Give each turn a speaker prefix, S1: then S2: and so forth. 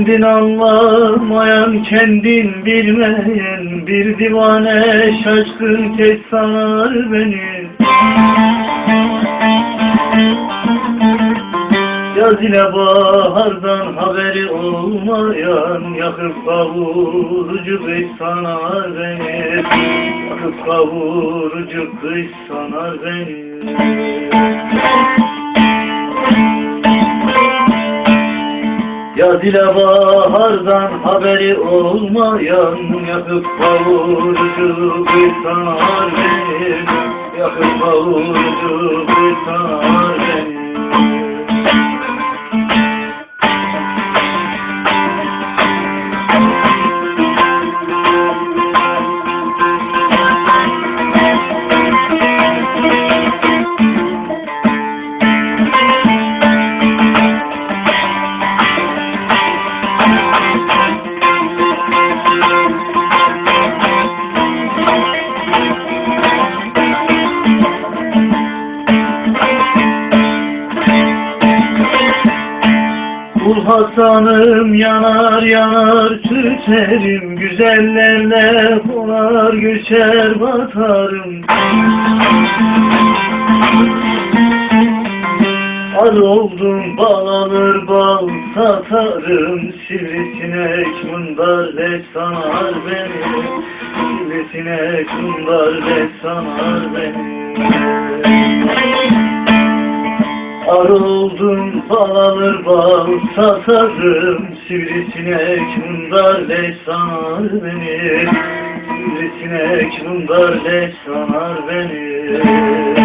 S1: kendin anlamayan, kendin bilmeyen bir divane şaşkın tek sanar beni. Yaz ile bahardan haberi olmayan, yakıp kavurucu kış sanar beni. Yakıp kavurucu kış sanar beni. Yaz ile bahardan haberi olmayan, yakıp kavurucu kış sanar beni. Yakıp kavurucu kış sanar beni. Kul Hasan'ım yanar yanar tüterim, güzellerle konar göçer batarım. Ar oldum bal alır bal satarım, sivrisinek mundar leş sanar beni. Sivrisinek mundar leş sanar beni. Ar oldum bal alır bal satarım, sivrisinek mundar leş sanar beni. Sivrisinek mundar leş sanar beni.